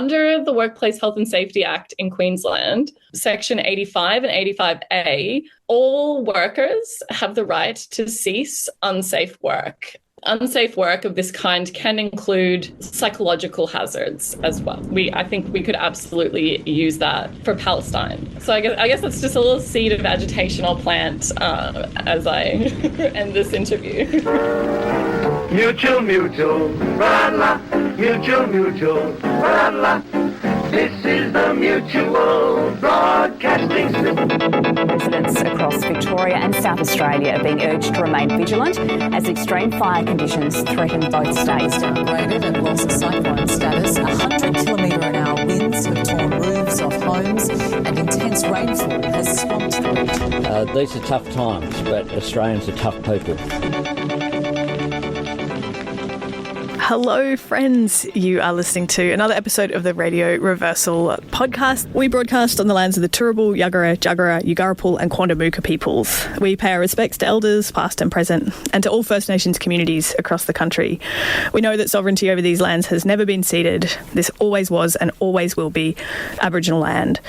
under the Workplace Health and Safety Act in Queensland, Section 85 and 85A, all workers have the right to cease unsafe work. Unsafe work of this kind can include psychological hazards as well. I think we could absolutely use that for Palestine. So I guess that's just a little seed of agitation I'll plant as I end this interview. Mutual, la, mutual, la. This is the Mutual Broadcasting System. Residents across Victoria and South Australia are being urged to remain vigilant as extreme fire conditions threaten both states. Downgraded and lost cyclone status. 100-kilometre-an-hour winds have torn roofs off homes and intense rainfall has swamped the region. These are tough times, but Australians are tough people. Hello, friends. You are listening to another episode of the Radio Reversal podcast. We broadcast on the lands of the Turrbal, Yuggera, Juggera, Yuggurapul and Quandamooka peoples. We pay our respects to elders, past and present, and to all First Nations communities across the country. We know that sovereignty over these lands has never been ceded. This always was and always will be Aboriginal land.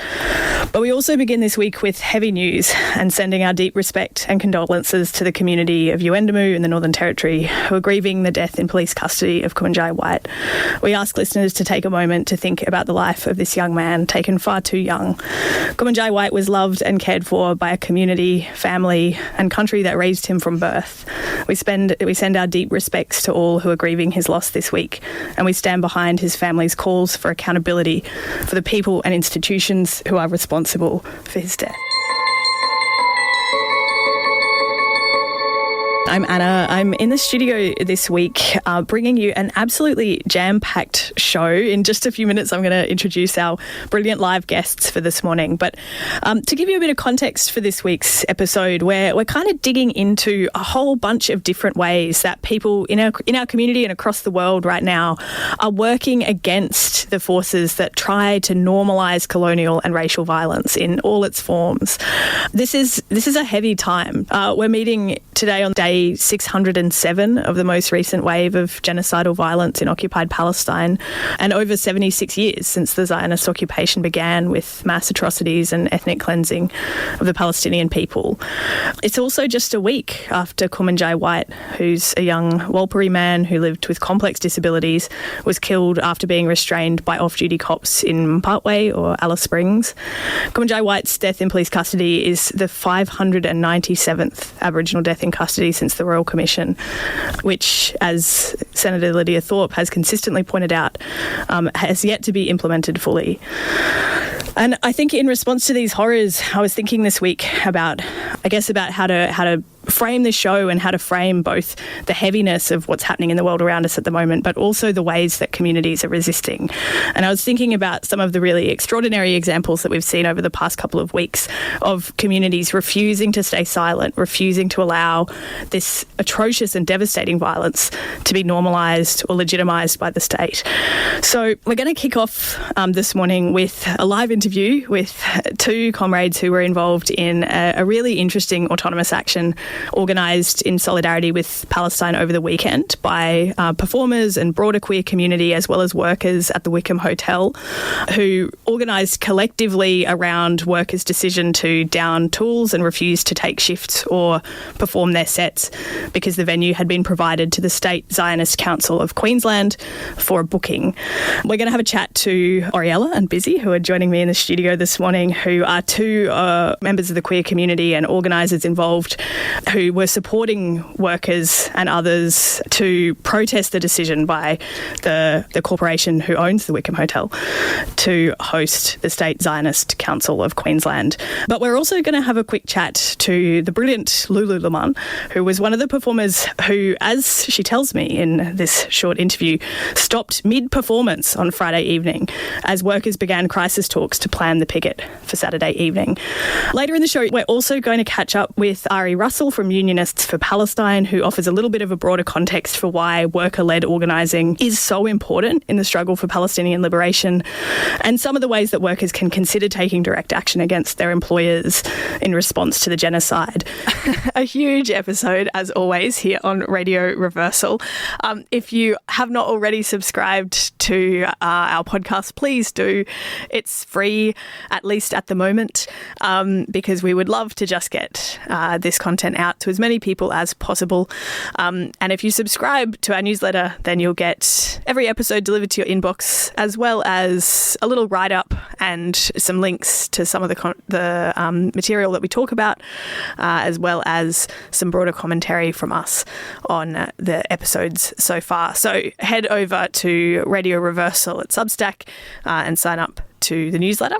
But we also begin this week with heavy news and sending our deep respect and condolences to the community of Yuendamu in the Northern Territory who are grieving the death in police custody of Kumanjai White. We ask listeners to take a moment to think about the life of this young man, taken far too young. Kumanjai White was loved and cared for by a community, family and country that raised him from birth. We send our deep respects to all who are grieving his loss this week, and we stand behind his family's calls for accountability for the people and institutions who are responsible for his death. I'm Anna. I'm in the studio this week bringing you an absolutely jam-packed show. In just a few minutes, I'm going to introduce our brilliant live guests for this morning. But to give you a bit of context for this week's episode, we're kind of digging into a whole bunch of different ways that people in our community and across the world right now are working against the forces that try to normalise colonial and racial violence in all its forms. This is a heavy time. We're meeting today on day 607 of the most recent wave of genocidal violence in occupied Palestine, and over 76 years since the Zionist occupation began with mass atrocities and ethnic cleansing of the Palestinian people. It's also just a week after Kumanjai White, who's a young Warlpiri man who lived with complex disabilities, was killed after being restrained by off-duty cops in Parkway or Alice Springs. Kumanjai White's death in police custody is the 597th Aboriginal death in custody since the Royal Commission, which, as Senator Lydia Thorpe has consistently pointed out, has yet to be implemented fully. And I think in response to these horrors, I was thinking this week about how to frame this show and how to frame both the heaviness of what's happening in the world around us at the moment, but also the ways that communities are resisting. And I was thinking about some of the really extraordinary examples that we've seen over the past couple of weeks of communities refusing to stay silent, refusing to allow this atrocious and devastating violence to be normalised or legitimised by the state. So we're going to kick off this morning with a live interview with two comrades who were involved in a really interesting autonomous action organised in solidarity with Palestine over the weekend by performers and broader queer community, as well as workers at the Wickham Hotel, who organised collectively around workers' decision to down tools and refuse to take shifts or perform their sets because the venue had been provided to the State Zionist Council of Queensland for a booking. We're going to have a chat to Oriela and Bizzi, who are joining me in the studio this morning, who are two members of the queer community and organisers involved who were supporting workers and others to protest the decision by the corporation who owns the Wickham Hotel to host the State Zionist Council of Queensland. But we're also going to have a quick chat to the brilliant Lulu LeMan, who was one of the performers who, as she tells me in this short interview, stopped mid-performance on Friday evening as workers began crisis talks to plan the picket for Saturday evening. Later in the show, we're also going to catch up with Ari Russell, article from Unionists for Palestine, who offers a little bit of a broader context for why worker-led organising is so important in the struggle for Palestinian liberation, and some of the ways that workers can consider taking direct action against their employers in response to the genocide. A huge episode, as always, here on Radio Reversal. If you have not already subscribed to our podcast, please do. It's free, at least at the moment, because we would love to just get this content out to as many people as possible. And if you subscribe to our newsletter, then you'll get every episode delivered to your inbox, as well as a little write-up and some links to some of the material that we talk about, as well as some broader commentary from us on the episodes so far. So head over to Radio Reversal at Substack and sign up to the newsletter.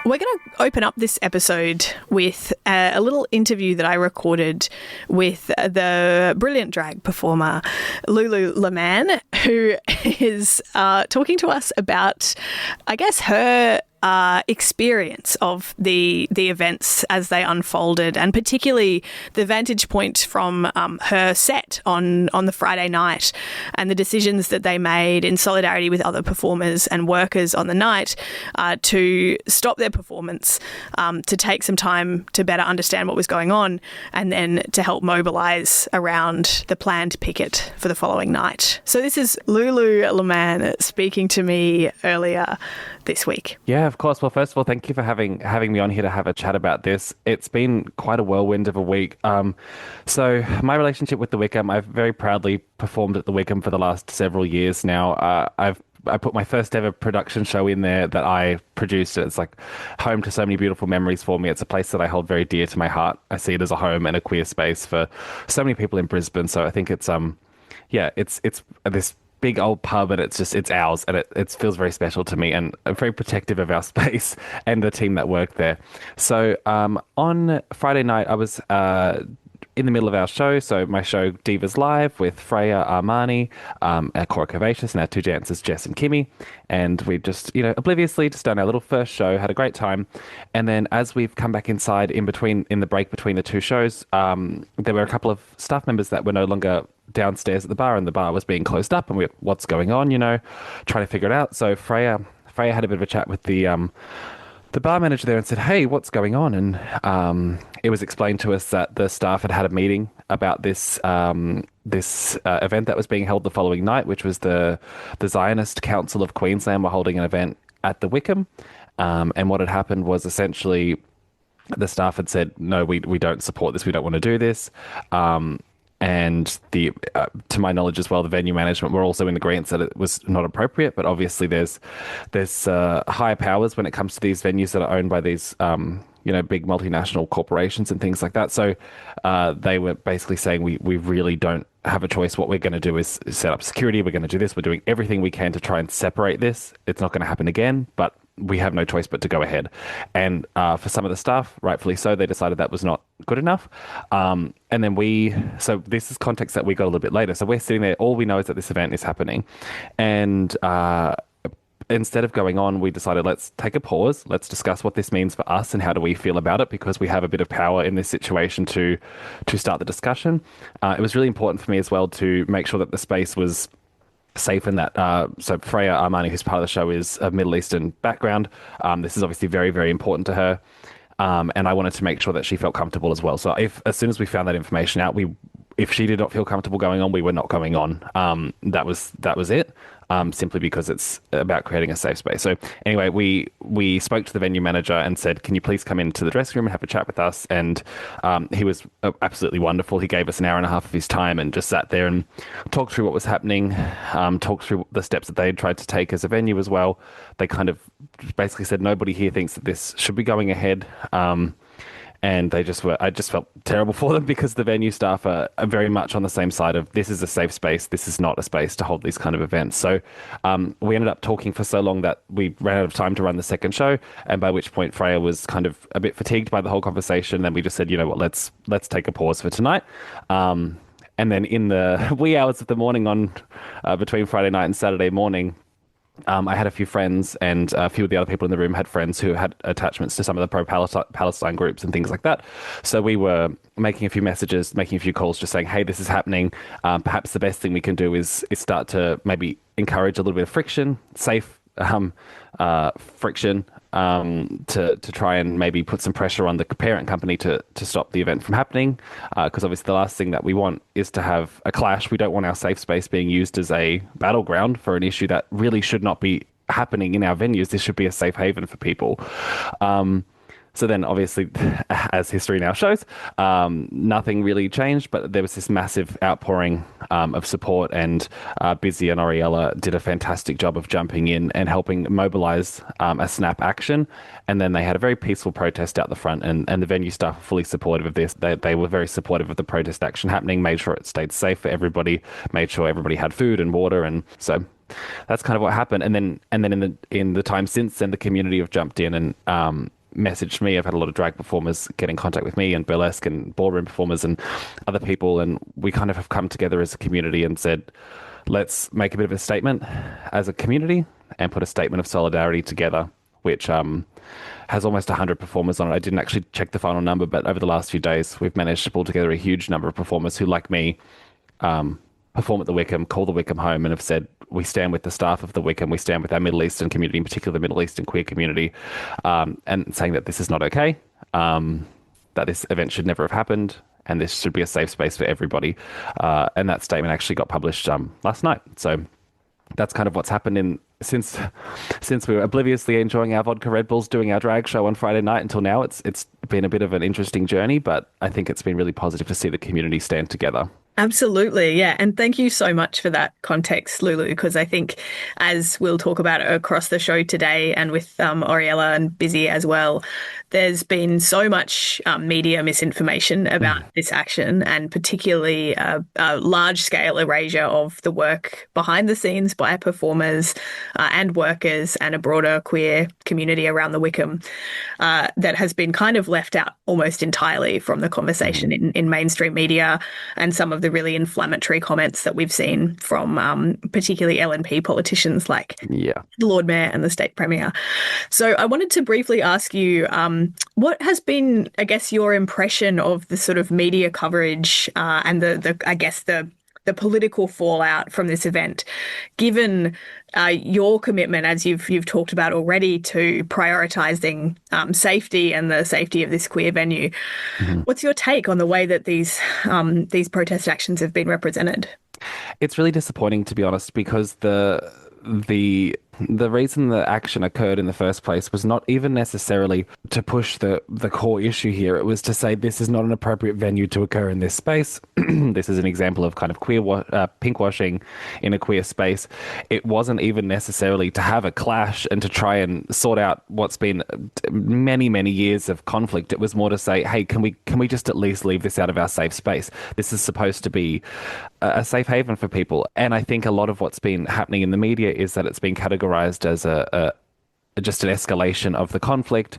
We're going to open up this episode with a little interview that I recorded with the brilliant drag performer Lulu LeMan, who is talking to us about, I guess, her experience of the events as they unfolded, and particularly the vantage point from her set on the Friday night and the decisions that they made in solidarity with other performers and workers on the night to stop their performance, to take some time to better understand what was going on, and then to help mobilise around the planned picket for the following night. So this is Lulu LeMan speaking to me earlier this week. Yeah, of course. Well, first of all, thank you for having me on here to have a chat about this. It's been quite a whirlwind of a week. So my relationship with the Wickham, I've very proudly performed at the Wickham for the last several years now. I put my first ever production show in there that I produced. It's like home to so many beautiful memories for me. It's a place that I hold very dear to my heart. I see it as a home and a queer space for so many people in Brisbane. So I think it's it's this big old pub, and it's ours, and it feels very special to me, and I'm very protective of our space and the team that work there. So on Friday night, I was in the middle of our show. So my show Divas Live with Freya, Armani, our Cora Curvaceous, and our two dancers Jess and Kimmy, and we just obliviously just done our little first show, had a great time. And then as we've come back inside in the break between the two shows, there were a couple of staff members that were no longer downstairs at the bar, and the bar was being closed up, and we were, what's going on, trying to figure it out. So Freya had a bit of a chat with the bar manager there and said, hey, what's going on? And it was explained to us that the staff had a meeting about this event that was being held the following night, which was the Zionist Council of Queensland were holding an event at the Wickham. And what had happened was essentially the staff had said, no, we don't support this. We don't want to do this. And to my knowledge as well, the venue management were also in agreement that it was not appropriate. But obviously, there's higher powers when it comes to these venues that are owned by these big multinational corporations and things like that. So they were basically saying we really don't have a choice. What we're going to do is set up security. We're going to do this. We're doing everything we can to try and separate this. It's not going to happen again, but we have no choice but to go ahead. And for some of the staff, rightfully so, they decided that was not good enough. And then so this is context that we got a little bit later. So we're sitting there, all we know is that this event is happening. And instead of going on, we decided, let's take a pause. Let's discuss what this means for us and how do we feel about it, because we have a bit of power in this situation to start the discussion. It was really important for me as well to make sure that the space was safe in that. So Freya Armani, who's part of the show, is of Middle Eastern background. This is obviously very, very important to her. And I wanted to make sure that she felt comfortable as well. So as soon as we found that information out, if she did not feel comfortable going on, we were not going on. That was it. Simply because it's about creating a safe space. So anyway, we spoke to the venue manager and said, can you please come into the dressing room and have a chat with us? And he was absolutely wonderful. He gave us an hour and a half of his time and just sat there and talked through what was happening, talked through the steps that they had tried to take as a venue as well. They kind of basically said, nobody here thinks that this should be going ahead. And I just felt terrible for them, because the venue staff are very much on the same side of, this is a safe space. This is not a space to hold these kind of events. So we ended up talking for so long that we ran out of time to run the second show. And by which point Freya was kind of a bit fatigued by the whole conversation. Then we just said, you know what, let's take a pause for tonight. And then in the wee hours of the morning on between Friday night and Saturday morning, I had a few friends, and a few of the other people in the room had friends who had attachments to some of the pro-Palestine groups and things like that. So we were making a few messages, making a few calls, just saying, hey, this is happening. Perhaps the best thing we can do is start to maybe encourage a little bit of friction, safe friction, to try and maybe put some pressure on the parent company to stop the event from happening. Because obviously the last thing that we want is to have a clash. We don't want our safe space being used as a battleground for an issue that really should not be happening in our venues. This should be a safe haven for people. So then, obviously, as history now shows, nothing really changed, but there was this massive outpouring of support, and Bizzi and Oriela did a fantastic job of jumping in and helping mobilize a snap action. And then they had a very peaceful protest out the front, and the venue staff were fully supportive of this. They were very supportive of the protest action happening, made sure it stayed safe for everybody, made sure everybody had food and water, and so that's kind of what happened. And then in the time since then, the community have jumped in and messaged me. I've had a lot of drag performers get in contact with me, and burlesque and ballroom performers and other people, and we kind of have come together as a community and said, let's make a bit of a statement as a community and put a statement of solidarity together, which has almost 100 performers on it. I didn't actually check the final number, but over the last few days we've managed to pull together a huge number of performers who, like me, perform at the Wickham, call the Wickham home, and have said, we stand with the staff of the Wickham, we stand with our Middle Eastern community, in particular the Middle Eastern queer community, and saying that this is not okay, that this event should never have happened, and this should be a safe space for everybody. And that statement actually got published last night. So that's kind of what's happened since we were obliviously enjoying our vodka Red Bulls, doing our drag show on Friday night until now. It's been a bit of an interesting journey, but I think it's been really positive to see the community stand together. Absolutely, yeah. And thank you so much for that context, Lulu, because I think, as we'll talk about across the show today and with Oriela and Bizzi as well, there's been so much media misinformation about this action, and particularly a large-scale erasure of the work behind the scenes by performers and workers and a broader queer community around the Wickham that has been kind of left out almost entirely from the conversation in mainstream media, and some of the really inflammatory comments that we've seen from particularly LNP politicians like the Lord Mayor and the State Premier. So I wanted to briefly ask you, what has been, I guess, your impression of the sort of media coverage and the political fallout from this event, given your commitment, as you've talked about already, to prioritising safety and the safety of this queer venue. What's your take on the way that these protest actions have been represented? It's really disappointing, to be honest, because the reason the action occurred in the first place was not even necessarily to push the core issue here. It was to say this is not an appropriate venue to occur in this space. This is an example of kind of pinkwashing in a queer space. It wasn't even necessarily to have a clash and to try and sort out what's been many, many years of conflict. It was more to say, hey, can we just at least leave this out of our safe space? This is supposed to be a safe haven for people. And I think a lot of what's been happening in the media is that it's been categorized as just an escalation of the conflict,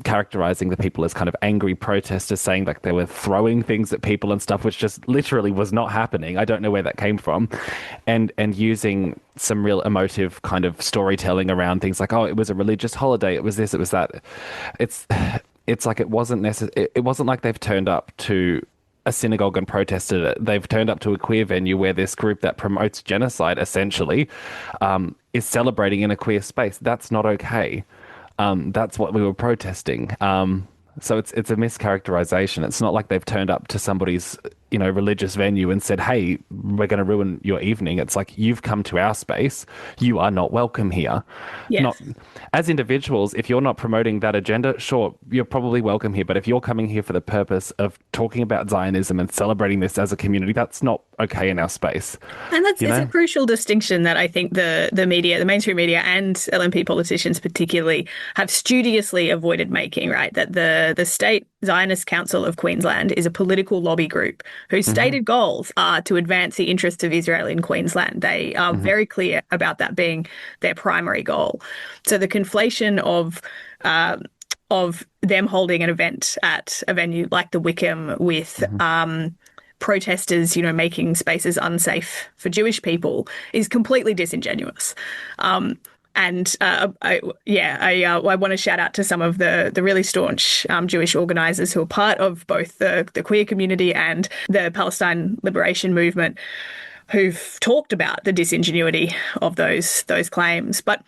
characterizing the people as kind of angry protesters, saying like they were throwing things at people and stuff, which just literally was not happening. I don't know where that came from. And using some real emotive kind of storytelling around things like, oh, it was a religious holiday, it was this, it was that. It's like it wasn't like they've turned up to a synagogue and protested it. They've turned up to a queer venue where this group that promotes genocide, essentially, is celebrating in a queer space. That's not okay. That's what we were protesting. So it's a mischaracterization. It's not like they've turned up to somebody's religious venue and said, hey, we're going to ruin your evening. It's like, you've come to our space. You are not welcome here. Yes. Not, as individuals, if you're not promoting that agenda, sure, you're probably welcome here. But if you're coming here for the purpose of talking about Zionism and celebrating this as a community, that's not okay in our space. And it's a crucial distinction that I think the media, the mainstream media and LNP politicians particularly have studiously avoided making, right? That the State Zionist Council of Queensland is a political lobby group whose stated goals are to advance the interests of Israel in Queensland. They are very clear about that being their primary goal. So the conflation of them holding an event at a venue like the Wickham with protesters, making spaces unsafe for Jewish people is completely disingenuous. I want to shout out to some of the really staunch Jewish organisers who are part of both the queer community and the Palestine Liberation Movement, who've talked about the disingenuity of those claims. But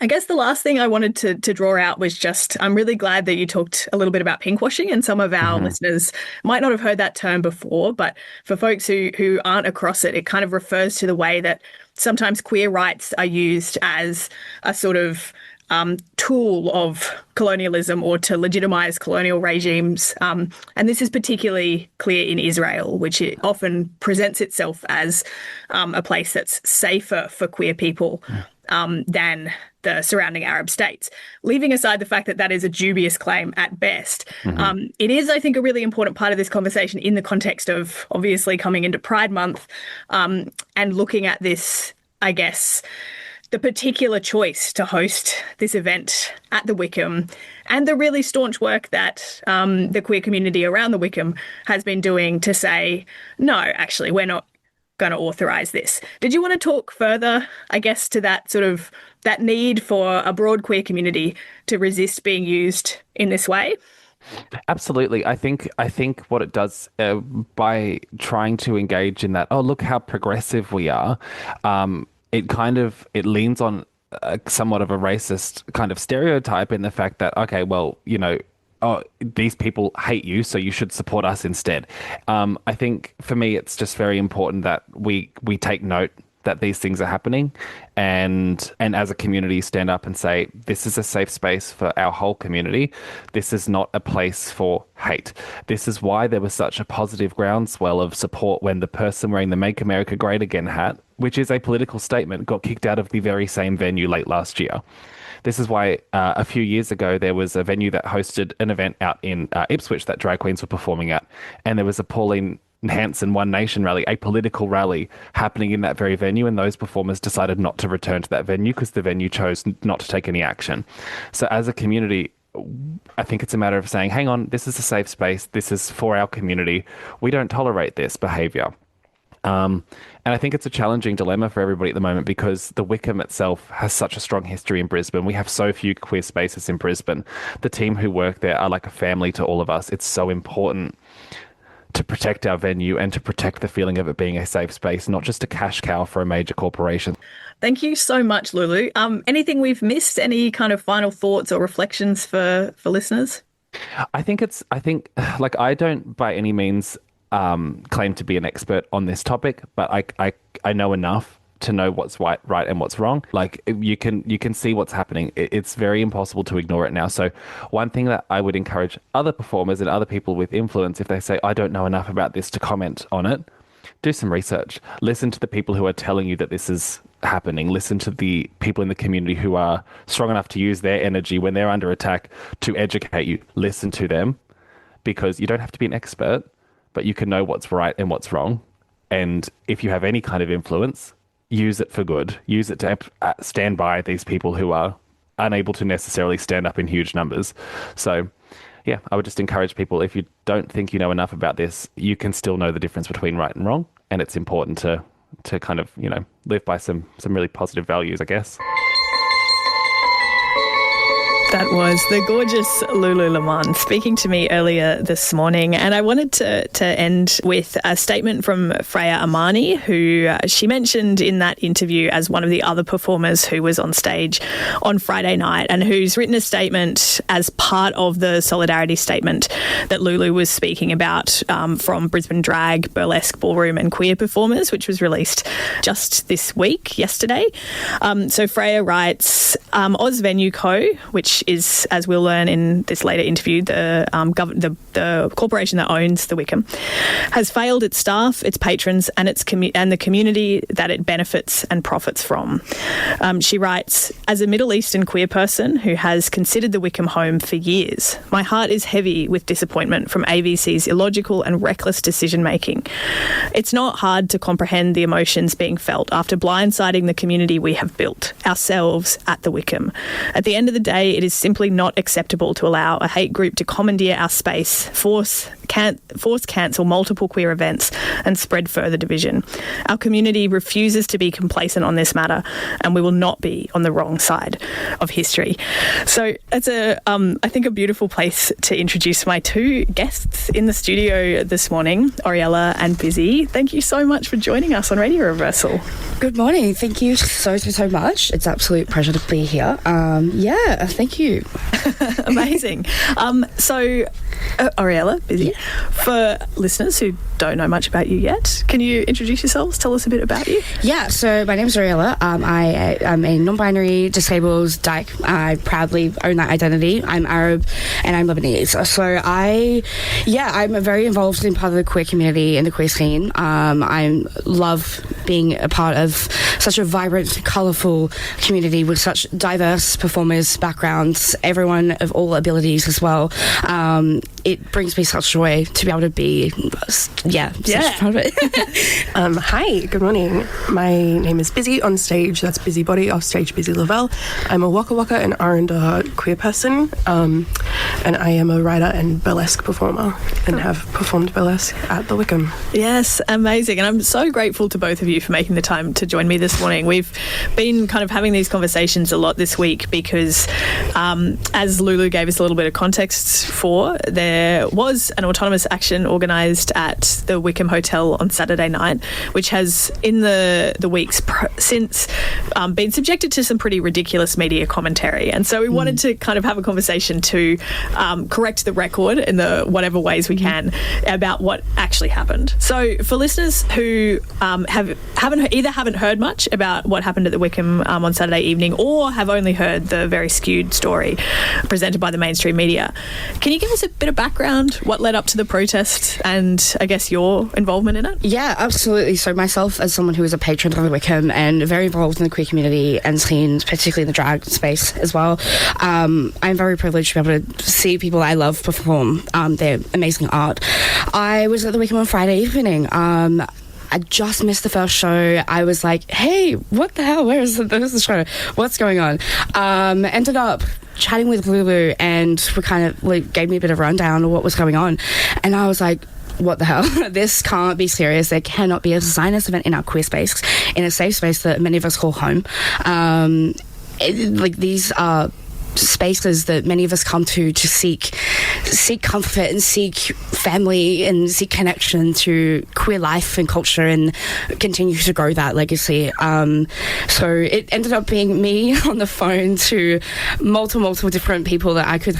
I guess the last thing I wanted to draw out was just, I'm really glad that you talked a little bit about pinkwashing, and some of our listeners might not have heard that term before, but for folks who aren't across it, it kind of refers to the way that sometimes queer rights are used as a sort of tool of colonialism or to legitimize colonial regimes. And this is particularly clear in Israel, which it often presents itself as a place that's safer for queer people than the surrounding Arab states. Leaving aside the fact that that is a dubious claim at best, it is, I think, a really important part of this conversation in the context of obviously coming into Pride Month and looking at this, I guess, the particular choice to host this event at the Wickham and the really staunch work that the queer community around the Wickham has been doing to say, no, actually, we're not going to authorise this. Did you want to talk further, I guess, to that sort of that need for a broad queer community to resist being used in this way? Absolutely. I think what it does by trying to engage in that, oh, look how progressive we are, it leans on somewhat of a racist kind of stereotype in the fact that, okay, well, these people hate you, so you should support us instead. I think for me, it's just very important that we take note that these things are happening, and as a community stand up and say, this is a safe space for our whole community. This is not a place for hate. This is why there was such a positive groundswell of support when the person wearing the Make America Great Again hat, which is a political statement, got kicked out of the very same venue late last year. This is why a few years ago there was a venue that hosted an event out in Ipswich that drag queens were performing at, and there was a Pauline Hanson One Nation rally, a political rally happening in that very venue, and those performers decided not to return to that venue because the venue chose not to take any action. So as a community, I think it's a matter of saying, hang on, this is a safe space, this is for our community, we don't tolerate this behaviour. And I think it's a challenging dilemma for everybody at the moment because the Wickham itself has such a strong history in Brisbane. We have so few queer spaces in Brisbane. The team who work there are like a family to all of us. It's so important to protect our venue and to protect the feeling of it being a safe space, not just a cash cow for a major corporation. Thank you so much, Lulu. Anything we've missed? Any kind of final thoughts or reflections for listeners? I I don't by any means claim to be an expert on this topic, but I know enough to know what's right and what's wrong. Like you can see what's happening. It's very impossible to ignore it now. So one thing that I would encourage other performers and other people with influence, if they say, I don't know enough about this to comment on it, do some research. Listen to the people who are telling you that this is happening. Listen to the people in the community who are strong enough to use their energy when they're under attack to educate you. Listen to them, because you don't have to be an expert, but you can know what's right and what's wrong. And if you have any kind of influence, use it for good. Use it to stand by these people who are unable to necessarily stand up in huge numbers. So, yeah, I would just encourage people, if you don't think you know enough about this, you can still know the difference between right and wrong. And it's important to kind of, live by some really positive values, I guess. That was the gorgeous Lulu LeMan speaking to me earlier this morning. And I wanted to end with a statement from Freya Amani, who she mentioned in that interview as one of the other performers who was on stage on Friday night, and who's written a statement as part of the solidarity statement that Lulu was speaking about from Brisbane Drag, Burlesque, Ballroom and Queer performers, which was released just this week, yesterday. So Freya writes, Aus Venue Co, which is, as we'll learn in this later interview, the corporation that owns the Wickham, has failed its staff, its patrons, and the community that it benefits and profits from. She writes, as a Middle Eastern queer person who has considered the Wickham home for years, my heart is heavy with disappointment from AVC's illogical and reckless decision-making. It's not hard to comprehend the emotions being felt after blindsiding the community we have built, ourselves, at the Wickham. At the end of the day, it is simply not acceptable to allow a hate group to commandeer our space, force cancel multiple queer events and spread further division. Our community refuses to be complacent on this matter, and we will not be on the wrong side of history. So it's I think a beautiful place to introduce my two guests in the studio this morning, Oriela and Bizzi. Thank you so much for joining us on Radio Reversal. Good morning. Thank you so much. It's an absolute pleasure to be here. Thank you. Amazing. Oriela, Bizzi, for listeners who don't know much about you yet, can you introduce yourselves? Tell us a bit about you. Yeah, so my name is Oriela. I am a non-binary, disabled dyke. I proudly own that identity. I'm Arab and I'm Lebanese. So I'm very involved in part of the queer community and the queer scene. I love being a part of such a vibrant, colourful community with such diverse performers, backgrounds, everyone of all abilities as well. It brings me such joy to be able to be, such a part of it. Hi, good morning. My name is Bizzi, on stage, that's Busybody, off stage, Bizzi Lavelle. I'm a Wakka and Arrendte queer person, and I am a writer and burlesque performer and have performed burlesque at the Wickham. Yes, amazing. And I'm so grateful to both of you for making the time to join me this morning. We've been kind of having these conversations a lot this week because, as Lulu gave us a little bit of context for, there was an autonomous action organised at the Wickham Hotel on Saturday night, which has, in the weeks since, been subjected to some pretty ridiculous media commentary. And so we wanted to kind of have a conversation to correct the record in the whatever ways we can about what actually happened. So for listeners who haven't heard much about what happened at the Wickham on Saturday evening, or have only heard the very skewed story presented by the mainstream media, can you give us a bit of background, what led up to the protest, and I guess your involvement in it? Yeah, absolutely. So myself, as someone who is a patron of the Wickham and very involved in the queer community and scenes, particularly in the drag space as well, I'm very privileged to be able to see people I love perform their amazing art. I was at the Wickham on Friday evening. I just missed the first show. I was like, hey, what the hell? Where's the show? What's going on? Ended up chatting with Lulu, and we kind of gave me a bit of a rundown of what was going on. And I was like, what the hell? This can't be serious. There cannot be a Zionist event in our queer space, in a safe space that many of us call home. These are spaces that many of us come to seek comfort and seek family and seek connection to queer life and culture, and continue to grow that legacy. So it ended up being me on the phone to multiple different people that I could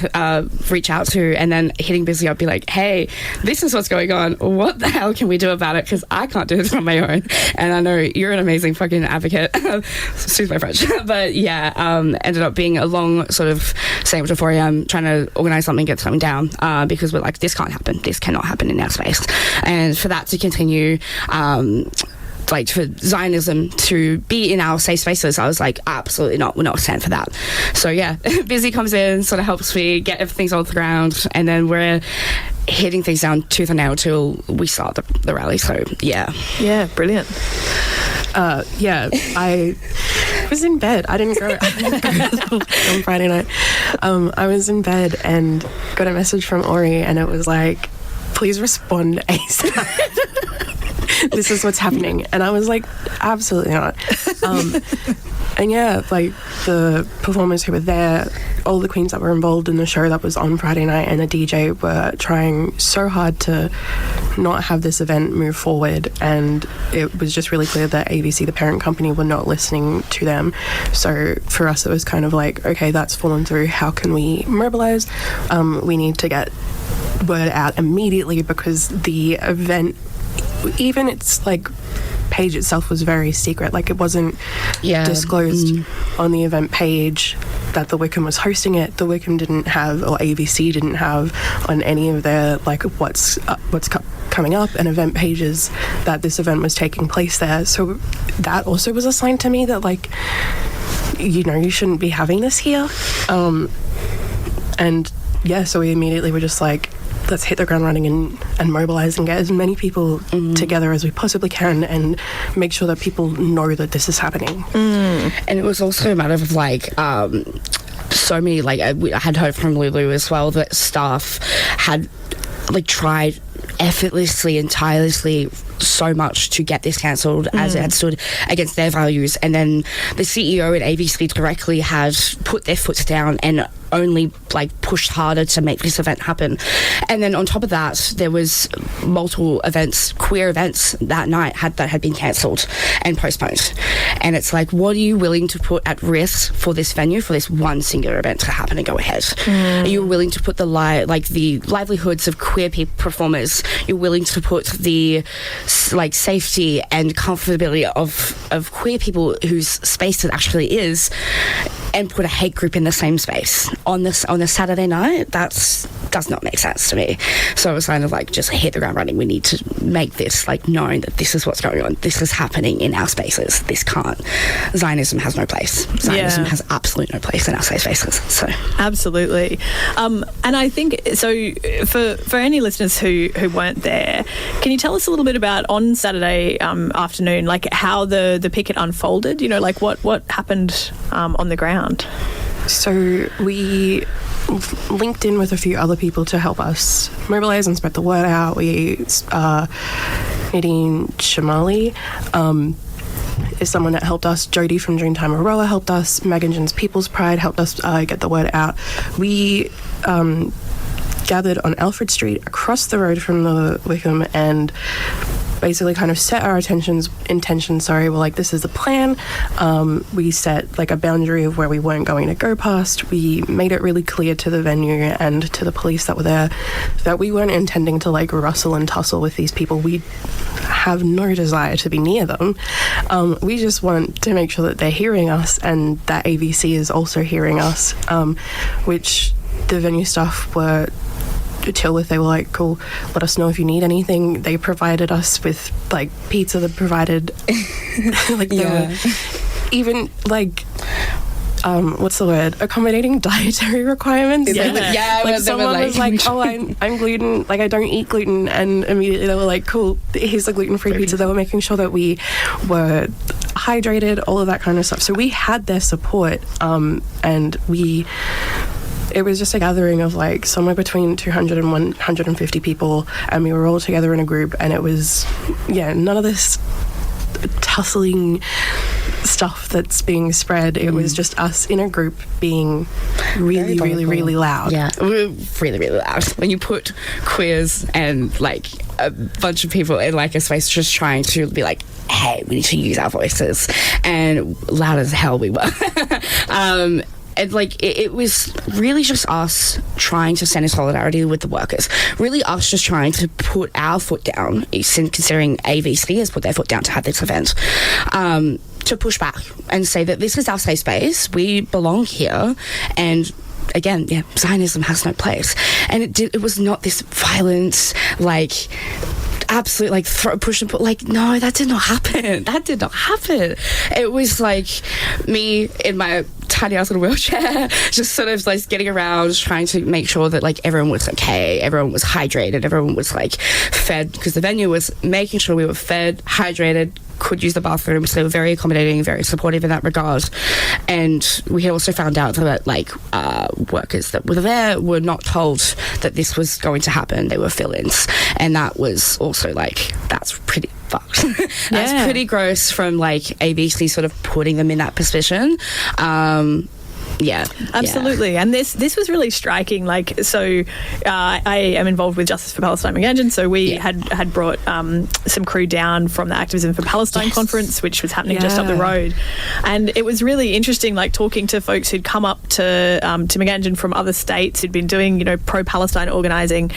reach out to, and then hitting Bizzi up, be like, hey, this is what's going on. What the hell can we do about it? Because I can't do this on my own. And I know you're an amazing fucking advocate. Excuse my French. But ended up being a long sort of staying up to 4 a.m. trying to organise something, get something down, because we're like, this can't happen. This cannot happen in our space. And for that to continue, for Zionism to be in our safe spaces, I was like, absolutely not. We're not stand for that. So Bizzi comes in, sort of helps me get everything off the ground, and then we're hitting things down tooth and nail till we start the rally. So yeah, brilliant. I was in bed. I didn't go on Friday night. I was in bed and got a message from Ori, and it was like, please respond ASAP. This is what's happening. And I was like, absolutely not. And the performers who were there, all the queens that were involved in the show that was on Friday night, and the DJ were trying so hard to not have this event move forward, and it was just really clear that ABC, the parent company, were not listening to them. So for us, it was kind of like, okay, that's fallen through. How can we mobilize? We need to get word out immediately, because the event, even its page itself, was very secret. It wasn't disclosed on the event page that the Wickham was hosting it. The Wickham didn't have, or ABC didn't have, on any of their what's coming up and event pages, that this event was taking place there. So that also was a sign to me that you shouldn't be having this here. So we immediately were just like, let's hit the ground running and mobilize and get as many people together as we possibly can, and make sure that people know that this is happening. And it was also a matter of so many, like, I had heard from Lulu as well that staff had, like, tried effortlessly and tirelessly so much to get this cancelled as it had stood against their values, and then the CEO at ABC directly had put their foot down and only like pushed harder to make this event happen. And then on top of that, there was multiple events, queer events that night that had been cancelled and postponed. And it's like, what are you willing to put at risk for this venue, for this one singular event to happen and go ahead? Are you willing to put the livelihoods of queer performers? You're willing to put the like safety and comfortability of queer people whose space it actually is, and put a hate group in the same space on a Saturday night? That does not make sense to me. So it was kind of like, just hit the ground running. We need to make this like known that this is what's going on. This is happening in our spaces. This can't. Zionism has no place. Zionism has absolutely no place in our safe spaces. So absolutely. And I think so. For any listeners who weren't there, can you tell us a little bit about on Saturday afternoon, like how the picket unfolded? You know, like what happened on the ground? So we linked in with a few other people to help us mobilise and spread the word out. Nadine Shamali is someone that helped us. Jodie from Dreamtime Aroa helped us. Megan Jin's People's Pride helped us get the word out. We gathered on Alfred Street across the road from the Wickham and basically kind of set our intentions. We're like, this is the plan. We set like a boundary of where we weren't going to go past. We made it really clear to the venue and to the police that were there that we weren't intending to like rustle and tussle with these people. We have no desire to be near them. We just want to make sure that they're hearing us and that AVC is also hearing us, which the venue staff were chill with. They were like, cool, let us know if you need anything. They provided us with like pizza, that provided like even like what's the word, accommodating dietary requirements. Like someone was like, oh, I'm gluten, like I don't eat gluten, and immediately they were like, cool, here's the gluten-free pizza. They were making sure that we were hydrated, all of that kind of stuff. So we had their support, and it was just a gathering of like somewhere between 200 and 150 people, and we were all together in a group, and it was, none of this tussling stuff that's being spread. It was just us in a group being really, really, really loud. Yeah, really, really loud. When you put queers and like a bunch of people in like a space just trying to be like, hey, we need to use our voices, and loud as hell we were. And like it was really just us trying to stand in solidarity with the workers. Really us just trying to put our foot down, considering AVC has put their foot down to have this event, to push back and say that this is our safe space. We belong here, and again, Zionism has no place. And it was not this violence, like absolute like push and pull. Like, no, that did not happen. It was like me in my tiny ass little wheelchair, just sort of like getting around, trying to make sure that like everyone was okay, everyone was hydrated, everyone was like fed, because the venue was making sure we were fed, hydrated, could use the bathroom. So they were very accommodating, very supportive in that regard. And we had also found out that like workers that were there were not told that this was going to happen. They were fill-ins, and that was also like, that's pretty fucked. That's pretty gross from like ABC sort of putting them in that position. Absolutely. And this was really striking. Like, so I am involved with Justice for Palestine Magangin, so we had brought some crew down from the Activism for Palestine conference, which was happening just up the road, and it was really interesting, like talking to folks who'd come up to Magangin from other states who'd been doing pro-Palestine organising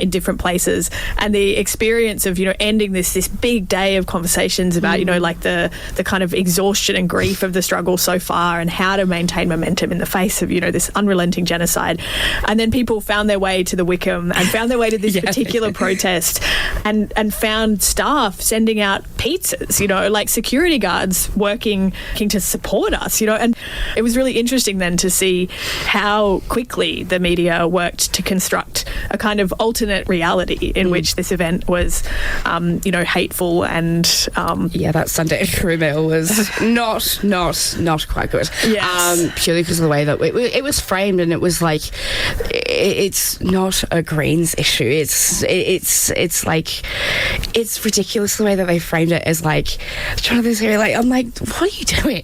in different places, and the experience of ending this big day of conversations about like the kind of exhaustion and grief of the struggle so far, and how to maintain momentum in the face of this unrelenting genocide. And then people found their way to the Wickham and found their way to this particular protest, and found staff sending out pizzas, like security guards working to support us, and it was really interesting then to see how quickly the media worked to construct a kind of alternate reality in which this event was, hateful and... that Sunday crew meal was not quite good. Yes. Purely because of the way that it was framed, and it was like, it's not a Greens issue. It's like, it's ridiculous the way that they framed it as like, journalists are like, I'm like, what are you doing?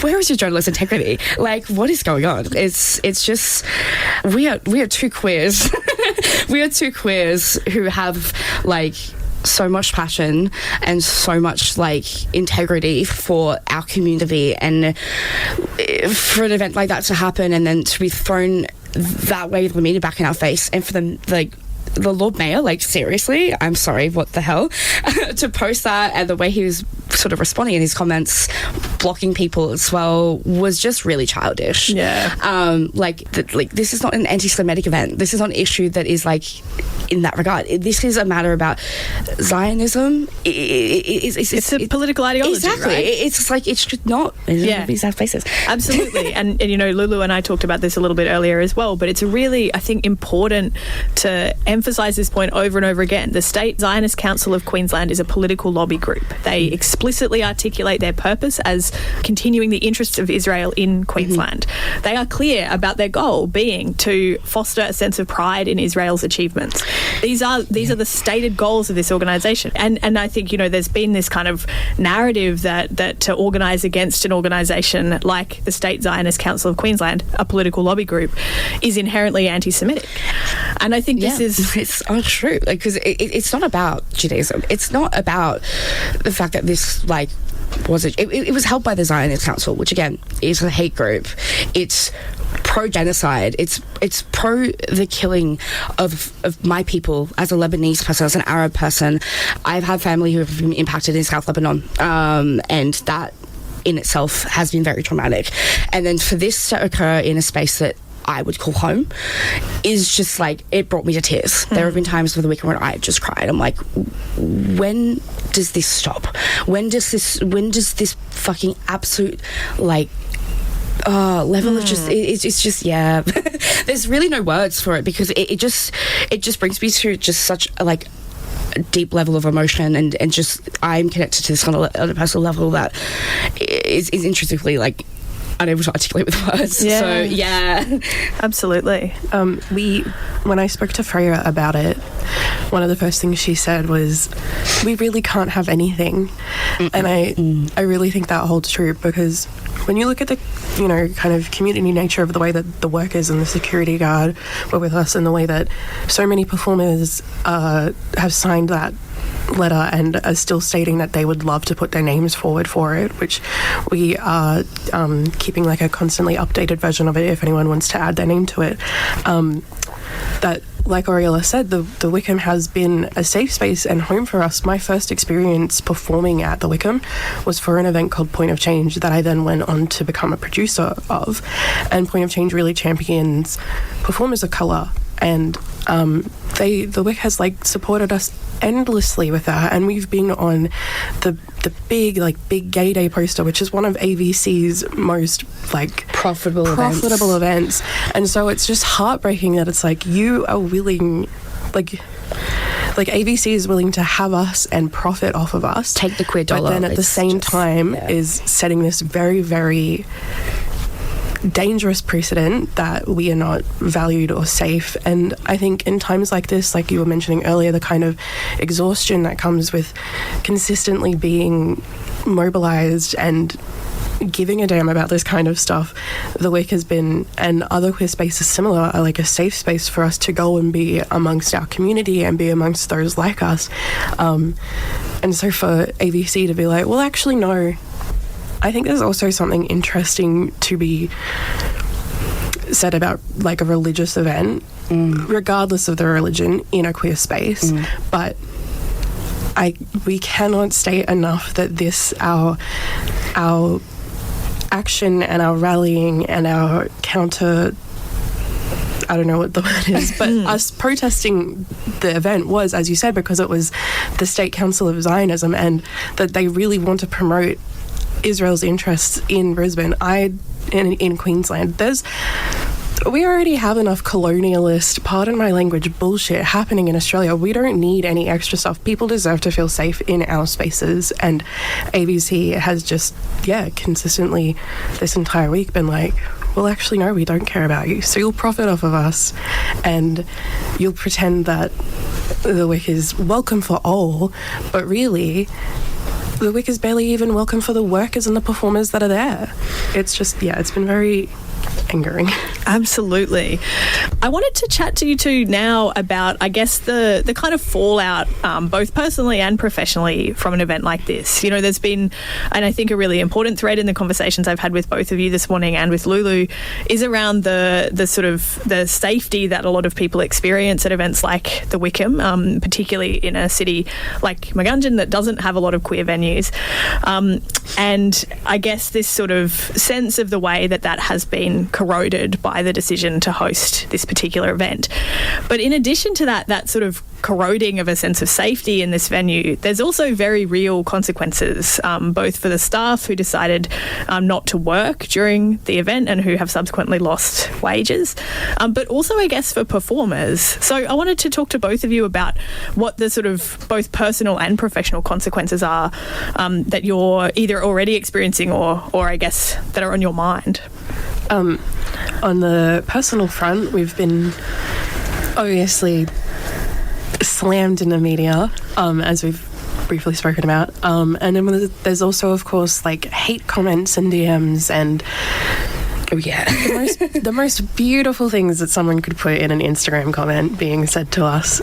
Where is your journalist integrity? Like, what is going on? It's just, we are two queers. We are two queers who have like so much passion and so much like integrity for our community, and for an event like that to happen and then to be thrown that way, the media back in our face, and for them, like, the Lord Mayor, like, seriously, I'm sorry, what the hell, to post that, and the way he was sort of responding in his comments, blocking people as well, was just really childish. This is not an anti-Semitic event. This is not an issue that is like in that regard. This is a matter about Zionism. It's a political ideology, exactly. Right? It's like, it should not be our faces. Absolutely. and Lulu and I talked about this a little bit earlier as well, but it's really, I think, important to emphasise this point over and over again. The State Zionist Council of Queensland is a political lobby group. They explicitly articulate their purpose as continuing the interests of Israel in Queensland. They are clear about their goal being to foster a sense of pride in Israel's achievements. These are the stated goals of this organisation. And I think, there's been this kind of narrative that to organise against an organisation like the State Zionist Council of Queensland, a political lobby group, is inherently anti-Semitic. And I think this is... It's untrue, because it's not about Judaism. It's not about the fact that this, like, it was held by the Zionist Council, which again is a hate group. It's pro-genocide. It's pro the killing of my people as a Lebanese person, as an Arab person. I've had family who have been impacted in South Lebanon, and that in itself has been very traumatic. And then for this to occur in a space that I would call home is just like, it brought me to tears. There have been times with the weekend where I just cried. I'm like, when does this stop? When does this fucking absolute, like, level of just, it's just, there's really no words for it, because it just brings me to just such a, like, a deep level of emotion, and just, I'm connected to this on a personal level that is intrinsically, like, unable to articulate with words. Absolutely. When I spoke to Freya about it, one of the first things she said was, we really can't have anything. And I really think that holds true, because when you look at the kind of community nature of the way that the workers and the security guard were with us, and the way that so many performers have signed that letter and are still stating that they would love to put their names forward for it, which we are keeping like a constantly updated version of it if anyone wants to add their name to it. That, like Oriela said, the Wickham has been a safe space and home for us. My first experience performing at the Wickham was for an event called Point of Change that I then went on to become a producer of. And Point of Change really champions performers of colour, and the WIC has like supported us endlessly with that, and we've been on the big gay day poster, which is one of AVC's most like profitable events. And so it's just heartbreaking that it's like, you are willing, like AVC is willing to have us and profit off of us, take the queer dollar, but then at the same time is setting this very, very dangerous precedent that we are not valued or safe. And I think in times like this, like you were mentioning earlier, the kind of exhaustion that comes with consistently being mobilized and giving a damn about this kind of stuff, the WIC has been, and other queer spaces similar, are like a safe space for us to go and be amongst our community and be amongst those like us. And so for AVC to be like, well, actually, no, I think there's also something interesting to be said about like a religious event, regardless of the religion, in a queer space. But we cannot state enough that this, our action and our rallying and our counter I don't know what the word is, but us protesting the event was, as you said, because it was the State Council of Zionism, and that they really want to promote Israel's interests in Brisbane, in Queensland. We already have enough colonialist, pardon my language, bullshit happening in Australia. We don't need any extra stuff. People deserve to feel safe in our spaces, and ABC has just, consistently this entire week been like, well, actually, no, we don't care about you. So you'll profit off of us, and you'll pretend that the Wick is welcome for all, but really, the Wick is barely even welcome for the workers and the performers that are there. It's just, it's been very angering. Absolutely. I wanted to chat to you two now about, I guess, the kind of fallout, both personally and professionally, from an event like this. You know, there's been, and I think a really important thread in the conversations I've had with both of you this morning and with Lulu is around the sort of the safety that a lot of people experience at events like the Wickham, particularly in a city like Magunjan that doesn't have a lot of queer venues. And I guess this sort of sense of the way that has been corroded by the decision to host this particular event. But in addition to that sort of corroding of a sense of safety in this venue, there's also very real consequences, both for the staff who decided not to work during the event and who have subsequently lost wages, but also, I guess, for performers. So I wanted to talk to both of you about what the sort of both personal and professional consequences are that you're either already experiencing or I guess that are on your mind. On the personal front, we've been obviously slammed in the media, as we've briefly spoken about. And then there's also, of course, like hate comments and DMs and the most beautiful things that someone could put in an Instagram comment being said to us.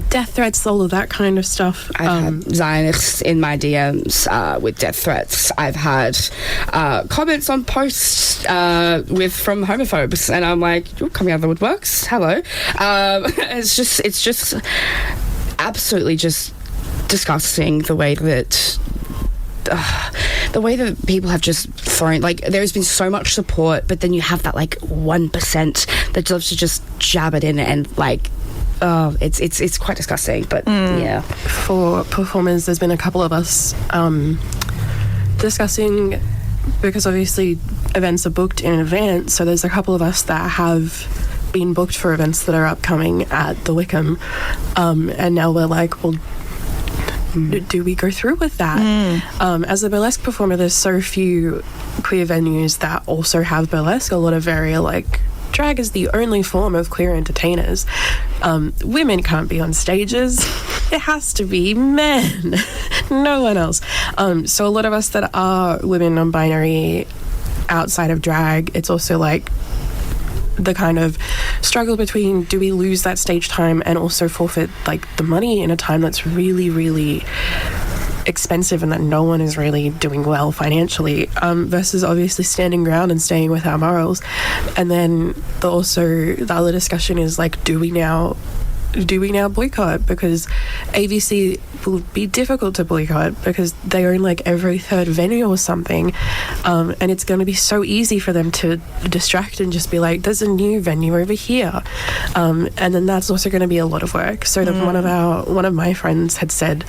Death threats, all of that kind of stuff. I've had Zionists in my DMs with death threats. I've had comments on posts from homophobes, and I'm like, you're coming out of the woodworks. Hello. It's just absolutely just disgusting the way that people have just thrown, like, there's been so much support, but then you have that like 1% that loves to just jab it in and like. Oh, it's quite disgusting, but yeah. For performers, there's been a couple of us discussing, because obviously events are booked in advance, so there's a couple of us that have been booked for events that are upcoming at the Wickham, and now we're like, well, do we go through with that? As a burlesque performer, there's so few queer venues that also have burlesque. A lot of area like drag is the only form of queer entertainers. Women can't be on stages. It has to be men. No one else. So a lot of us that are women, non-binary, outside of drag, it's also like the kind of struggle between, do we lose that stage time and also forfeit like the money in a time that's really, really expensive and that no one is really doing well financially, versus obviously standing ground and staying with our morals. And then the other discussion is like, do we now boycott? Because ABC will be difficult to boycott because they own like every third venue or something, and it's going to be so easy for them to distract and just be like, there's a new venue over here, and then that's also going to be a lot of work. So one of my friends had said,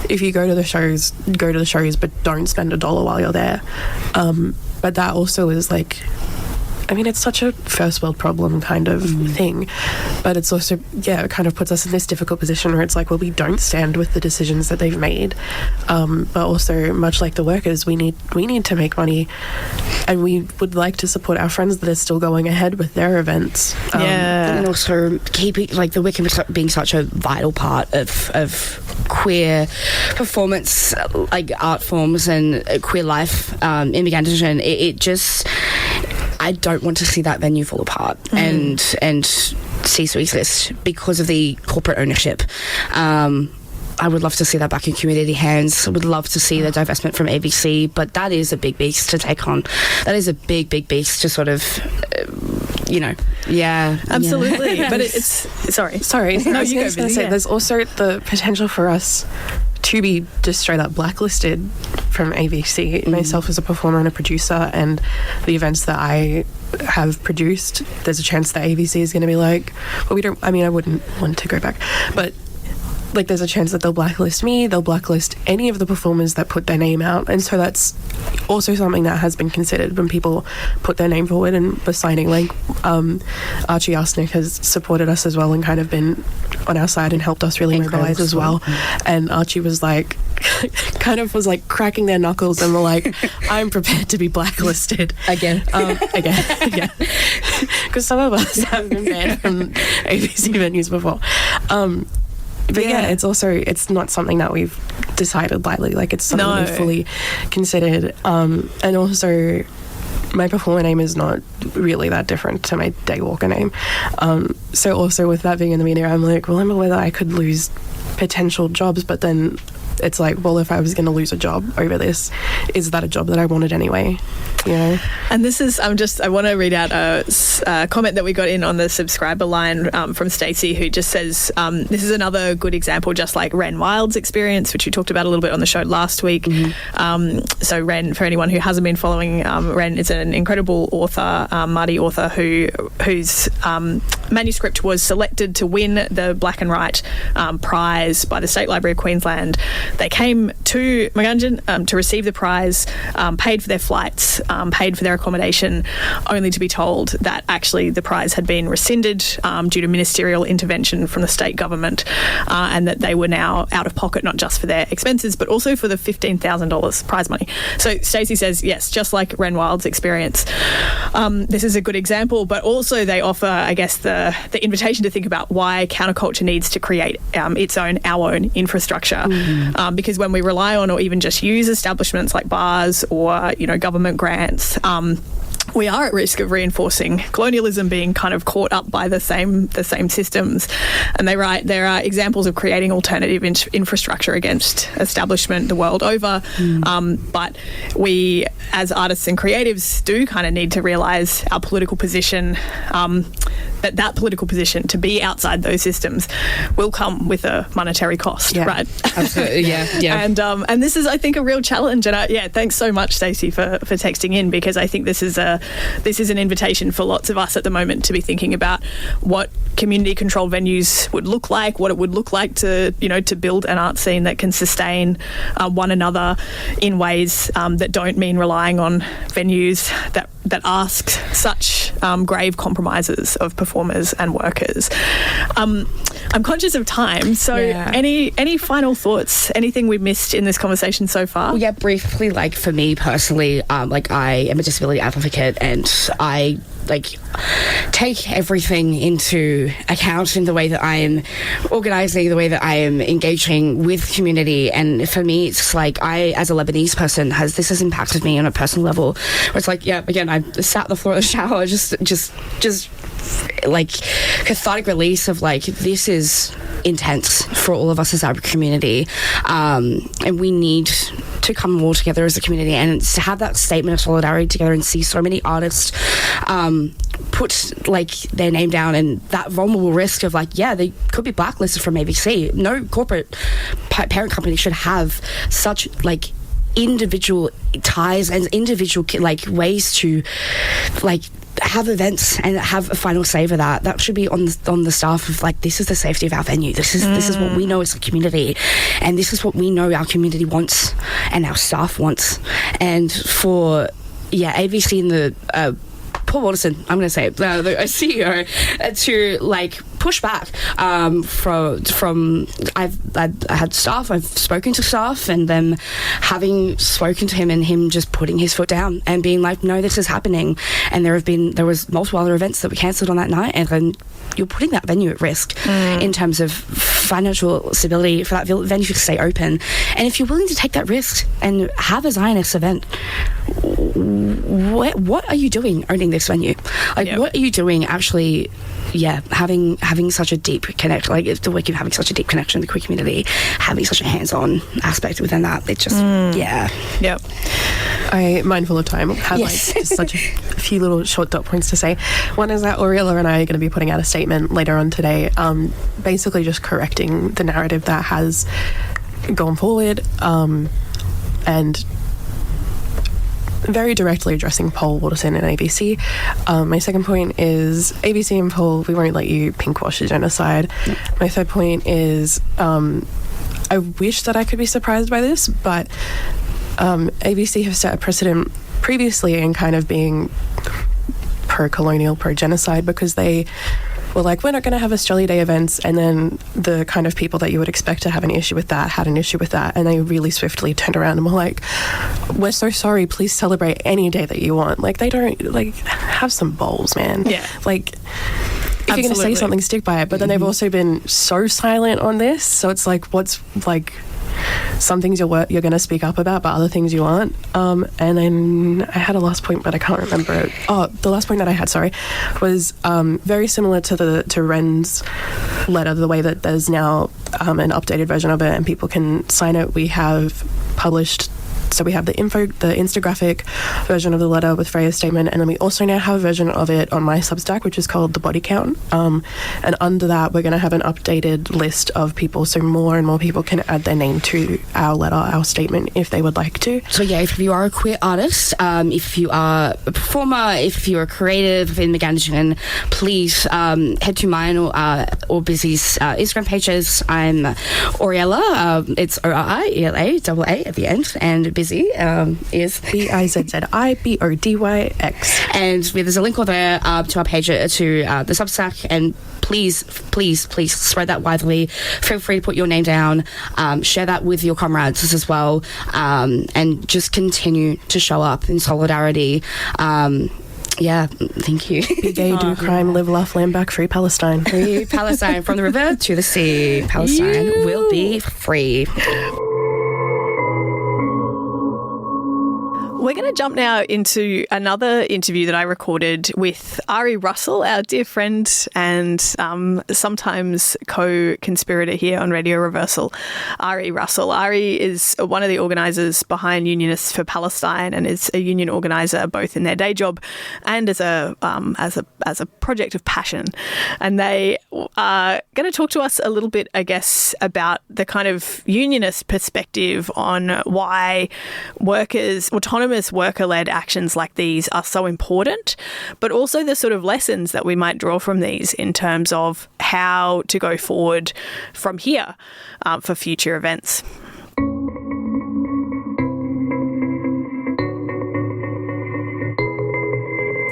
if you go to the shows, but don't spend $1 while you're there. But that also is like, I mean, it's such a first world problem kind of thing, but it's also, it kind of puts us in this difficult position where it's like, well, we don't stand with the decisions that they've made, but also, much like the workers, we need to make money, and we would like to support our friends that are still going ahead with their events. And also keeping, like, the Wickham being such a vital part of queer performance, like art forms and queer life in Magunjan. It just, I don't want to see that venue fall apart and cease to exist because of the corporate ownership. I would love to see that back in community hands. I would love to see the divestment from ABC, but that is a big beast to take on. That is a big, big beast to sort of, Absolutely. But it's sorry. No, you go, Bizzi. There's also the potential for us to be just straight up blacklisted from ABC. Myself as a performer and a producer, and the events that I have produced, there's a chance that ABC is going to be like, well, I wouldn't want to go back, but like there's a chance that they'll blacklist me, they'll blacklist any of the performers that put their name out. And so that's also something that has been considered when people put their name forward and were signing. Like Archie Arsenic has supported us as well and kind of been on our side and helped us really mobilize as well. And Archie was like kind of was like cracking their knuckles and were like, I'm prepared to be blacklisted again, because some of us have been banned from ABC venues before. But yeah, it's not something that we've decided lightly. Like, it's something we've fully considered. And also, my performer name is not really that different to my Daywalker name. So also with that being in the media, I'm like, well, I'm aware that I could lose potential jobs, but then it's like, well, if I was going to lose a job over this, is that a job that I wanted anyway? You know? And this is, I want to read out a comment that we got in on the subscriber line from Stacey, who just says, this is another good example, just like Ren Wild's experience, which we talked about a little bit on the show last week. So Ren, for anyone who hasn't been following, Ren is an incredible author, Māori author, whose manuscript was selected to win the Black and White prize by the State Library of Queensland. They came to Magunjan to receive the prize, paid for their flights, paid for their accommodation, only to be told that actually the prize had been rescinded due to ministerial intervention from the state government, and that they were now out of pocket, not just for their expenses, but also for the $15,000 prize money. So Stacey says, yes, just like Ren Wild's experience, this is a good example, but also they offer, I guess, the invitation to think about why counterculture needs to create our own infrastructure. Because when we rely on or even just use establishments like bars or, government grants, we are at risk of reinforcing colonialism, being kind of caught up by the same systems. And they write, there are examples of creating alternative infrastructure against establishment the world over. But we, as artists and creatives, do kind of need to realise our political position, that political position to be outside those systems will come with a monetary cost, right? Absolutely, yeah. And this is, I think, a real challenge. And thanks so much, Stacey, for texting in, because I think this is an invitation for lots of us at the moment to be thinking about what community-controlled venues would look like, what it would look like to build an art scene that can sustain one another in ways that don't mean relying on venues that ask such grave compromises of performers and workers. I'm conscious of time, so any final thoughts? Anything we've missed in this conversation so far? Well, yeah, briefly, like for me personally, I am a disability advocate, and I take everything into account in the way that I am organising, the way that I am engaging with community. And for me, it's like as a Lebanese person, this has impacted me on a personal level. Where it's like, again, I sat on the floor of the shower, just like cathartic release of like, this is intense for all of us as our community, and we need to come all together as a community and to have that statement of solidarity together and see so many artists put like their name down, and that vulnerable risk of they could be blacklisted from ABC. No corporate parent company should have such individual ties and individual ways to have events and have a final say for that. That should be on the staff of this is the safety of our venue. This is what we know as a community, and this is what we know our community wants and our staff wants. And for ABC and the Paul Waterson, I'm going to say it, the CEO, to push back from I had staff, I've spoken to staff, and them having spoken to him and him just putting his foot down and being like, no, this is happening. And there was multiple other events that were cancelled on that night, and then you're putting that venue at risk in terms of financial stability for that venue to stay open. And if you're willing to take that risk and have a Zionist event, what are you doing owning this venue? What are you doing actually having such a deep connection, the Wickham having such a deep connection with the queer community, having such a hands-on aspect within that, it just I'm mindful of time. I have just such a few little short dot points to say. One is that Oriela and I are going to be putting out a statement later on today, basically just correcting the narrative that has gone forward, and very directly addressing Paul Waterson and ABC. My second point is ABC and Paul, we won't let you pinkwash a genocide. My third point is I wish that I could be surprised by this, but ABC have set a precedent previously in kind of being pro-colonial, pro-genocide, because they were like, we're not going to have Australia Day events, and then the kind of people that you would expect to have an issue with that had an issue with that, and they really swiftly turned around and were like, we're so sorry, please celebrate any day that you want. Like, they don't, like, have some balls, man. Yeah. Like, if you're going to say something, stick by it. But then they've also been so silent on this, so it's like, what's, like, some things you're going to speak up about, but other things you aren't. And then I had a last point, but I can't remember it. Oh, the last point that I had, was very similar to Ren's letter, the way that there's now an updated version of it and people can sign it. We have published, so we have the infographic version of the letter with Freya's statement, and then we also now have a version of it on my Substack, which is called The Body Count. And under that, we're going to have an updated list of people, so more and more people can add their name to our letter, our statement, if they would like to. So yeah, if you are a queer artist, if you are a performer, if you're a creative in Meganjian, please head to mine or Bizzi's Instagram pages. I'm Oriela. It's Oriela, double A at the end, and Bizzi is BIZZIBODYX. And there's a link over there to our page, to the Substack, and please spread that widely. Feel free to put your name down, share that with your comrades as well, and just continue to show up in solidarity. Yeah, thank you. Be gay, do crime, live, laugh, land back, free Palestine. Free Palestine, from the river to the sea. Palestine will be free. We're going to jump now into another interview that I recorded with Ari Russell, our dear friend and sometimes co-conspirator here on Radio Reversal, Ari Russell. Ari is one of the organisers behind Unionists for Palestine and is a union organiser both in their day job and as a project of passion. And they are going to talk to us a little bit, I guess, about the kind of unionist perspective on why autonomous worker-led actions like these are so important, but also the sort of lessons that we might draw from these in terms of how to go forward from here for future events.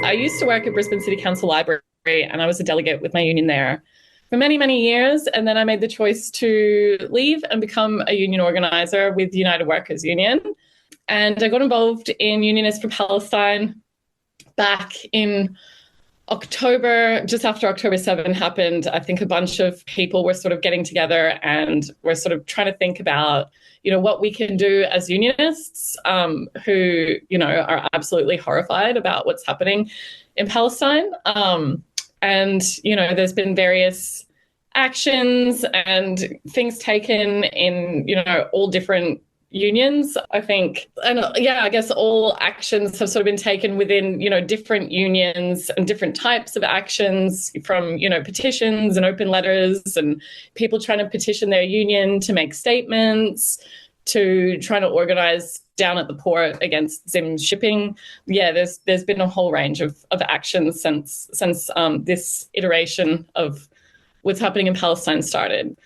I used to work at Brisbane City Council Library, and I was a delegate with my union there for many, many years. And then I made the choice to leave and become a union organiser with the United Workers Union. And I got involved in Unionists for Palestine back in October, just after October 7 happened. I think a bunch of people were sort of getting together and we're sort of trying to think about, what we can do as unionists who, are absolutely horrified about what's happening in Palestine. And, there's been various actions and things taken in, all different unions, I think. And I guess all actions have sort of been taken within, different unions and different types of actions, from, petitions and open letters and people trying to petition their union to make statements, to trying to organise down at the port against Zim shipping. Yeah, there's been a whole range of actions since this iteration of what's happening in Palestine started.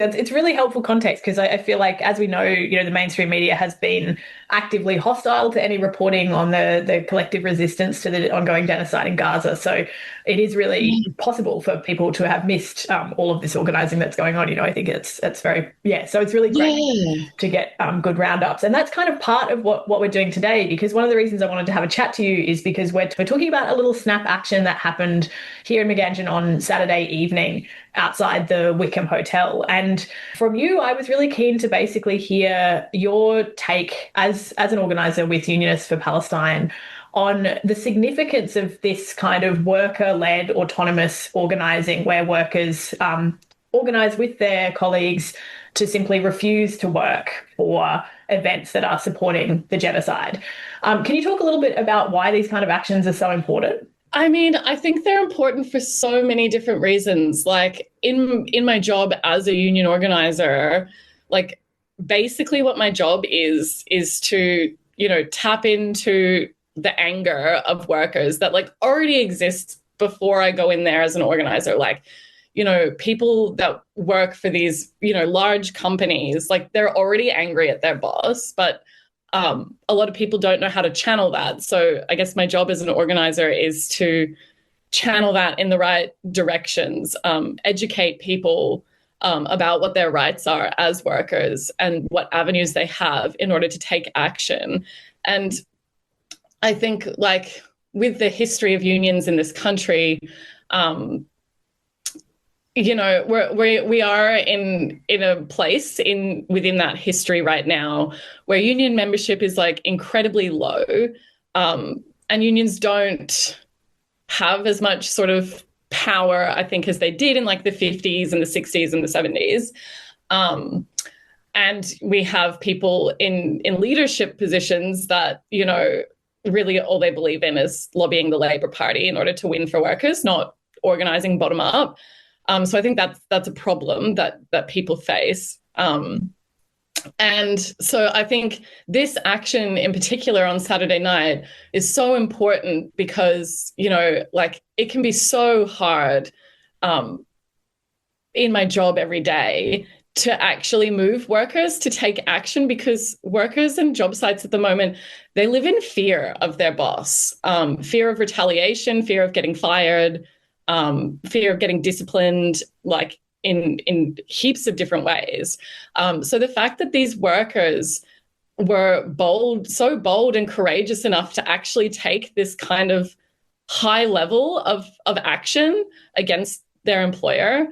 It's really helpful context because I feel like, as we know, the mainstream media has been actively hostile to any reporting on the collective resistance to the ongoing genocide in Gaza. So it is really possible for people to have missed all of this organising that's going on. I think it's very, so it's really great to get good roundups. And that's kind of part of what we're doing today, because one of the reasons I wanted to have a chat to you is because we're talking about a little snap action that happened here in Meganjian on Saturday evening outside the Wickham Hotel. And from you, I was really keen to basically hear your take as an organiser with Unionists for Palestine on the significance of this kind of worker-led autonomous organising, where workers organise with their colleagues to simply refuse to work for events that are supporting the genocide. Can you talk a little bit about why these kind of actions are so important? I mean, I think they're important for so many different reasons. Like in my job as a union organizer, like basically what my job is to, tap into the anger of workers that like already exists before I go in there as an organizer. Like, people that work for these, large companies, like they're already angry at their boss, but a lot of people don't know how to channel that. So I guess my job as an organizer is to channel that in the right directions, educate people about what their rights are as workers and what avenues they have in order to take action. And I think, like, with the history of unions in this country, we are in a place within that history right now where union membership is like incredibly low, and unions don't have as much sort of power, I think, as they did in like the 50s and the 60s and the 70s. And we have people in leadership positions that, really all they believe in is lobbying the Labor Party in order to win for workers, not organising bottom up. So I think that's a problem that people face. And so I think this action in particular on Saturday night is so important because, it can be so hard in my job every day to actually move workers to take action, because workers and job sites at the moment, they live in fear of their boss, fear of retaliation, fear of getting fired, fear of getting disciplined, like in heaps of different ways. So the fact that these workers were so bold and courageous enough to actually take this kind of high level of action against their employer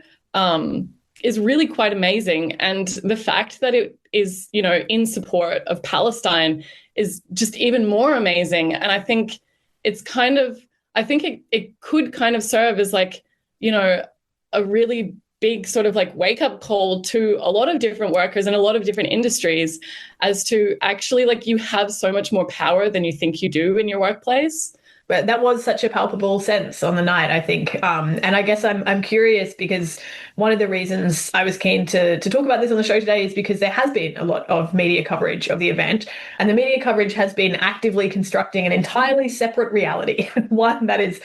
is really quite amazing. And the fact that it is, in support of Palestine is just even more amazing. And I think it could kind of serve as like, a really big sort of like wake up call to a lot of different workers in a lot of different industries as to actually, like, you have so much more power than you think you do in your workplace. But that was such a palpable sense on the night, I think. And I guess I'm curious because one of the reasons I was keen to talk about this on the show today is because there has been a lot of media coverage of the event, and the media coverage has been actively constructing an entirely separate reality, one that is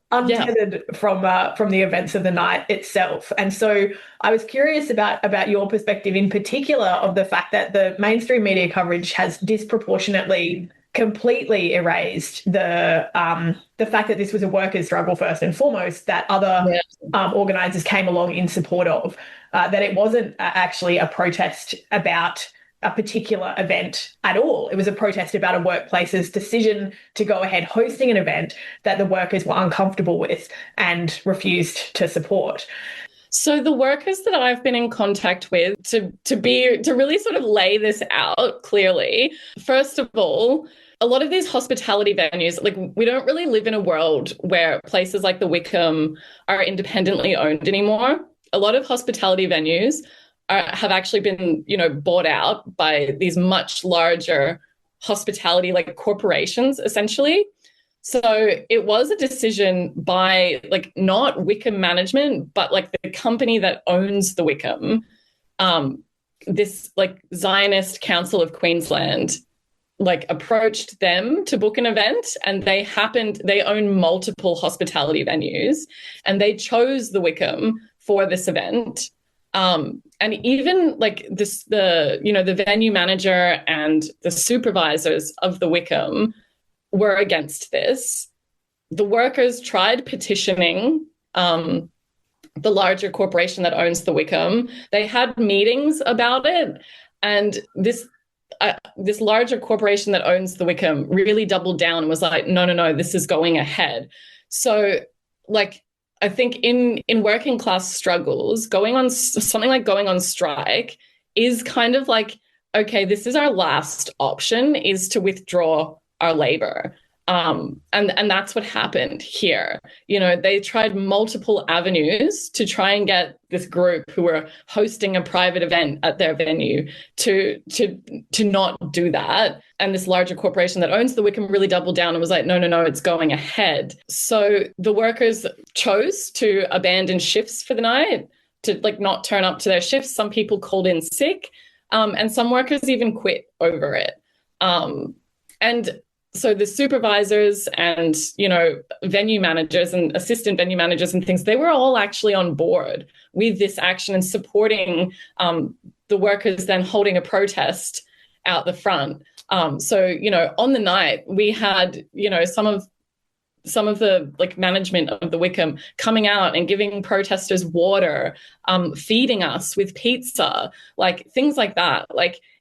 untethered from the events of the night itself. And so I was curious about your perspective in particular of the fact that the mainstream media coverage has disproportionately completely erased the fact that this was a workers' struggle first and foremost, that other organisers came along in support of, that it wasn't actually a protest about a particular event at all. It was a protest about a workplace's decision to go ahead hosting an event that the workers were uncomfortable with and refused to support. So the workers that I've been in contact with to really sort of lay this out clearly, first of all, a lot of these hospitality venues, like, we don't really live in a world where places like the Wickham are independently owned anymore. A lot of hospitality venues have actually been, bought out by these much larger hospitality, like, corporations, essentially. So it was a decision by, like, not Wickham management, but like the company that owns the Wickham, this like Zionist Council of Queensland, like, approached them to book an event, and they own multiple hospitality venues, and they chose the Wickham for this event. And even like the venue manager and the supervisors of the Wickham were against this. The workers tried petitioning the larger corporation that owns the Wickham. They had meetings about it, and this larger corporation that owns the Wickham really doubled down and was like, no, this is going ahead. So, like, I think in working class struggles, going on strike is kind of like, okay, this is our last option, is to withdraw our labor. And that's what happened here. They tried multiple avenues to try and get this group who were hosting a private event at their venue to not do that. And this larger corporation that owns the Wickham really doubled down and was like, no, it's going ahead. So the workers chose to abandon shifts for the night, to like not turn up to their shifts. Some people called in sick, and some workers even quit over it. And So the supervisors and, venue managers and assistant venue managers and things, they were all actually on board with this action and supporting the workers then holding a protest out the front. So, on the night we had, some of the management of the Wickham coming out and giving protesters water, feeding us with pizza, things like that.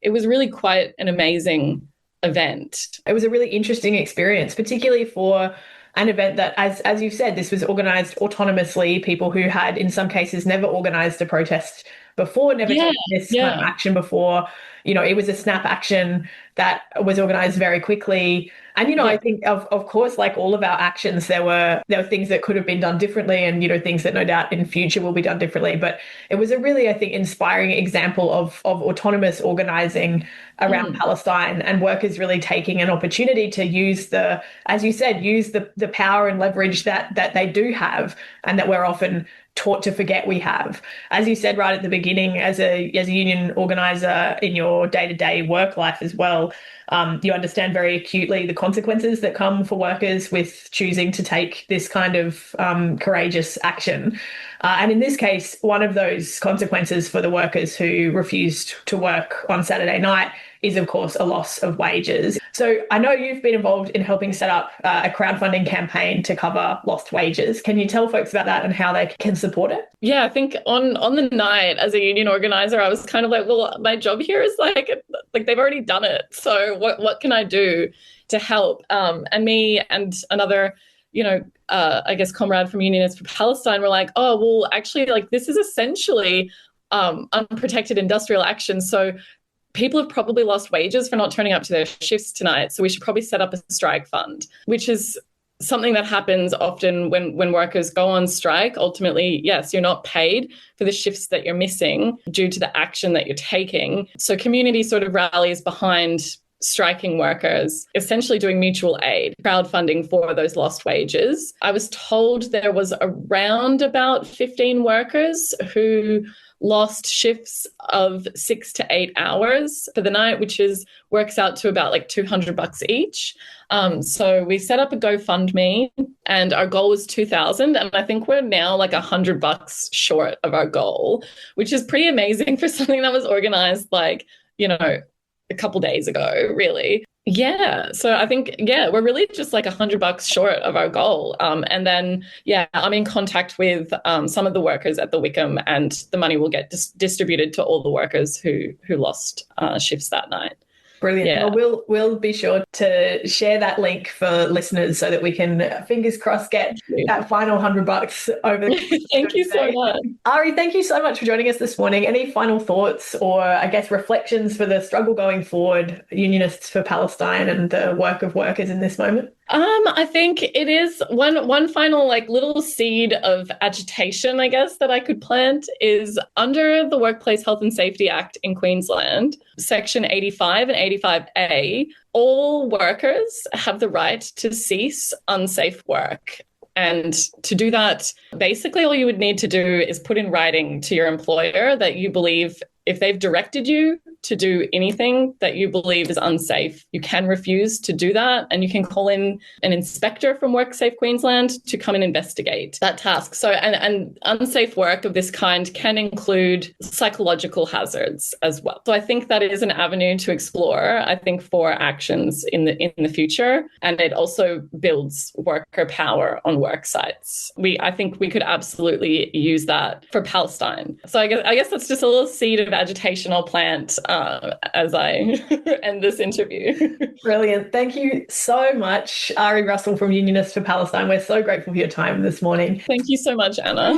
It was really quite an amazing event. It was a really interesting experience, particularly for an event that, as you've said, this was organised autonomously, people who had, in some cases, never organised a protest before, never taken this kind of action before. It was a snap action that was organised very quickly. And, I think, of course, like all of our actions, there were things that could have been done differently and, things that no doubt in future will be done differently. But it was a really, I think, inspiring example of autonomous organising around Palestine, and workers really taking an opportunity to use the power and leverage that they do have and that we're often taught to forget we have. As you said right at the beginning, as a union organiser in your day-to-day work life as well, you understand very acutely the consequences that come for workers with choosing to take this kind of courageous action. And in this case, one of those consequences for the workers who refused to work on Saturday night is, of course, a loss of wages. So I know you've been involved in helping set up a crowdfunding campaign to cover lost wages. Can you tell folks about that and how they can support it? Yeah, I think on the night as a union organizer, I was kind of like, well, my job here is like they've already done it. So what can I do to help? And me and another, I guess, comrade from Unionists for Palestine were like, oh, well, actually, this is essentially unprotected industrial action. So people have probably lost wages for not turning up to their shifts tonight. So we should probably set up a strike fund, which is something that happens often when workers go on strike. Ultimately, yes, you're not paid for the shifts that you're missing due to the action that you're taking. So community sort of rallies behind striking workers, essentially doing mutual aid, crowdfunding for those lost wages. I was told there was around about 15 workers who lost shifts of 6 to 8 hours for the night, which works out to about $200 each. So we set up a GoFundMe and our goal was 2,000. And I think we're now $100 short of our goal, which is pretty amazing for something that was organized a couple days ago, really. Yeah. So I think, we're really just $100 short of our goal. And then, I'm in contact with some of the workers at the Wickham, and the money will get distributed to all the workers who lost shifts that night. Brilliant. Yeah. Well, we'll be sure to share that link for listeners so that we can, fingers crossed, get that final $100 over. Thank you so much. Ari, thank you so much for joining us this morning. Any final thoughts or, I guess, reflections for the struggle going forward, Unionists for Palestine and the work of workers in this moment? I think it is one final little seed of agitation, I guess, that I could plant is under the Workplace Health and Safety Act in Queensland, Section 85 and 85A, all workers have the right to cease unsafe work. And to do that, basically all you would need to do is put in writing to your employer that you believe if they've directed you to do anything that you believe is unsafe, you can refuse to do that, and you can call in an inspector from WorkSafe Queensland to come and investigate that task. So, and unsafe work of this kind can include psychological hazards as well. So I think that is an avenue to explore, I think, for actions in the future, and it also builds worker power on work sites. I think we could absolutely use that for Palestine. So I guess that's just a little seed of agitation I'll plant as I end this interview. Brilliant. Thank you so much, Ari Russell from Unionists for Palestine. We're so grateful for your time this morning. Thank you so much, Anna.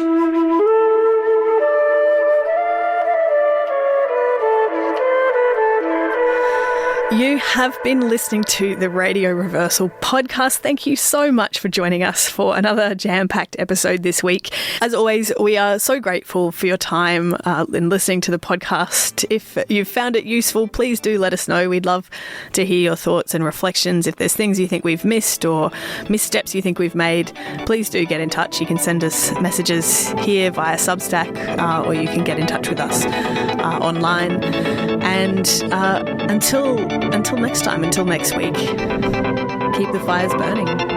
You have been listening to the Radio Reversal podcast. Thank you so much for joining us for another jam-packed episode this week. As always, we are so grateful for your time in listening to the podcast. If you've found it useful, please do let us know. We'd love to hear your thoughts and reflections. If there's things you think we've missed or missteps you think we've made, please do get in touch. You can send us messages here via Substack, or you can get in touch with us online. And until next time, until next week, keep the fires burning.